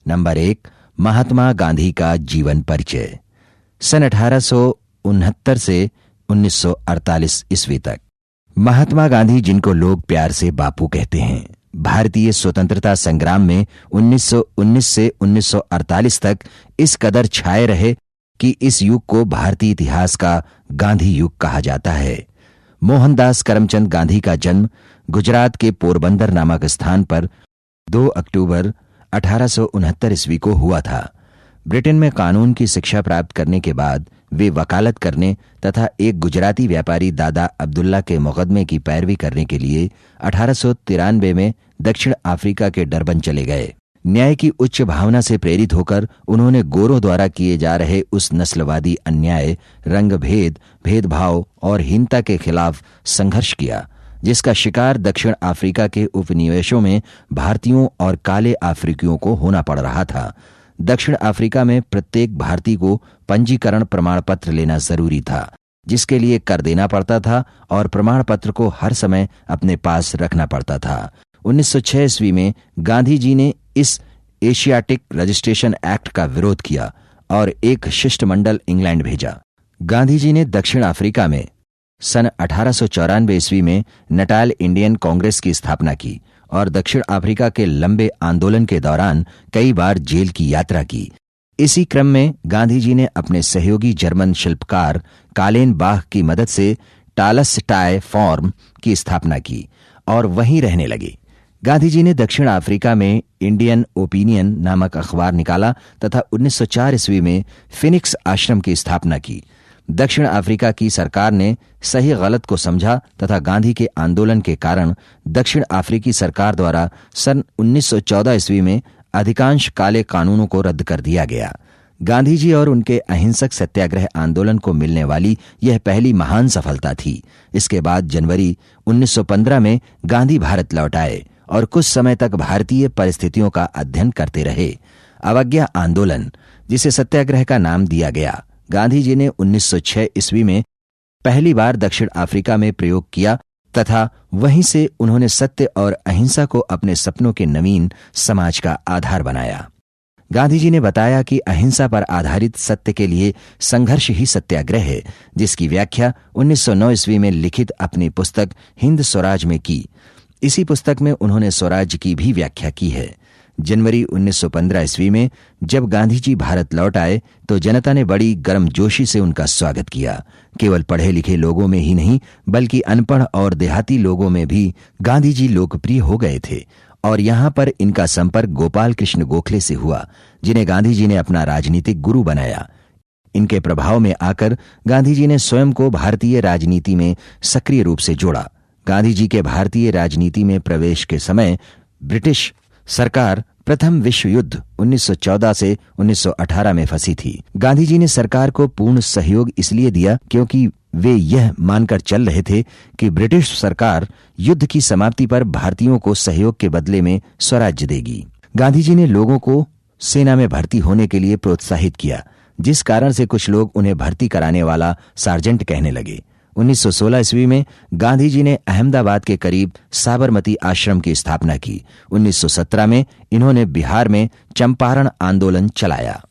Number 1, Mahatma Gandhi का जीवन परिचय। सन 1869 से 1948 ईस्वी तक महात्मा गांधी, जिनको लोग प्यार से बापू कहते हैं, भारतीय स्वतंत्रता संग्राम में 1919 से 1948 तक इस कदर छाए रहे कि इस युग को भारतीय इतिहास का गांधी युग कहा जाता है। मोहनदास करमचंद गांधी का जन्म गुजरात के पोरबंदर नामक स्थान पर 2 अक्टूबर 1869 ईस्वी को हुआ था। ब्रिटेन में कानून की शिक्षा प्राप्त करने के बाद वे वकालत करने तथा एक गुजराती व्यापारी दादा अब्दुल्ला के मुकदमे की पैरवी करने के लिए 1893 में दक्षिण अफ्रीका के डरबन चले गए। न्याय की उच्च भावना से प्रेरित होकर उन्होंने गोरों द्वारा किए जा रहे उस नस्लवादी अन्याय, रंगभेद, भेदभाव और हीनता के खिलाफ संघर्ष किया, जिसका शिकार दक्षिण अफ्रीका के उपनिवेशों में भारतीयों और काले अफ्रीकियों को होना पड़ रहा था। दक्षिण अफ्रीका में प्रत्येक भारतीय को पंजीकरण प्रमाण पत्र लेना जरूरी था, जिसके लिए कर देना पड़ता था और प्रमाण पत्र को हर समय अपने पास रखना पड़ता था। 1906 ईस्वी में गांधी जी ने इस एशियाटिक रजिस्ट्रेशन एक्ट का विरोध किया और एक शिष्टमंडल इंग्लैंड भेजा। गांधी जी ने दक्षिण अफ्रीका में सन 1894 ईस्वी में नटाल इंडियन कांग्रेस की स्थापना की और दक्षिण अफ्रीका के लंबे आंदोलन के दौरान कई बार जेल की यात्रा की। इसी क्रम में गांधी जी ने अपने सहयोगी जर्मन शिल्पकार कालेन बाह की मदद से टालस्टाय फॉर्म की स्थापना की और वहीं रहने लगे। गांधी जी ने दक्षिण अफ्रीका में इंडियन ओपिनियन नामक अखबार निकाला तथा 1904 ईस्वी में फिनिक्स आश्रम की स्थापना की। दक्षिण अफ्रीका की सरकार ने सही गलत को समझा तथा गांधी के आंदोलन के कारण दक्षिण अफ्रीकी सरकार द्वारा सन 1914 ईस्वी में अधिकांश काले कानूनों को रद्द कर दिया गया। गांधी जी और उनके अहिंसक सत्याग्रह आंदोलन को मिलने वाली यह पहली महान सफलता थी। इसके बाद जनवरी 1915 में गांधी भारत लौट आए और कुछ समय तक भारतीय परिस्थितियों का अध्ययन करते रहे। अवज्ञा आंदोलन, जिसे सत्याग्रह का नाम दिया गया, गांधी जी ने 1906 ईस्वी में पहली बार दक्षिण अफ्रीका में प्रयोग किया तथा वहीं से उन्होंने सत्य और अहिंसा को अपने सपनों के नवीन समाज का आधार बनाया। गांधी जी ने बताया कि अहिंसा पर आधारित सत्य के लिए संघर्ष ही सत्याग्रह है, जिसकी व्याख्या 1909 ईस्वी में लिखित अपनी पुस्तक हिंद स्वराज में की। इसी पुस्तक में उन्होंने स्वराज की भी व्याख्या की है। जनवरी 1915 ईस्वी में जब गांधी जी भारत लौट आए तो जनता ने बड़ी गर्मजोशी से उनका स्वागत किया। केवल पढ़े लिखे लोगों में ही नहीं बल्कि अनपढ़ और देहाती लोगों में भी गांधी जी लोकप्रिय हो गए थे और यहाँ पर इनका संपर्क गोपाल कृष्ण गोखले से हुआ, जिन्हें गांधी जी ने अपना राजनीतिक गुरु बनाया। इनके प्रभाव में आकर गांधी जी ने स्वयं को भारतीय राजनीति में सक्रिय रूप से जोड़ा। गांधी जी के भारतीय राजनीति में प्रवेश के समय ब्रिटिश सरकार प्रथम विश्व युद्ध 1914 से 1918 में फंसी थी। गांधी जी ने सरकार को पूर्ण सहयोग इसलिए दिया क्योंकि वे यह मानकर चल रहे थे कि ब्रिटिश सरकार युद्ध की समाप्ति पर भारतीयों को सहयोग के बदले में स्वराज्य देगी। गांधी जी ने लोगों को सेना में भर्ती होने के लिए प्रोत्साहित किया, जिस कारण से कुछ लोग उन्हें भर्ती कराने वाला सार्जेंट कहने लगे। 1916 ईस्वी में गांधी जी ने अहमदाबाद के करीब साबरमती आश्रम की स्थापना की। 1917 में इन्होंने बिहार में चंपारण आंदोलन चलाया।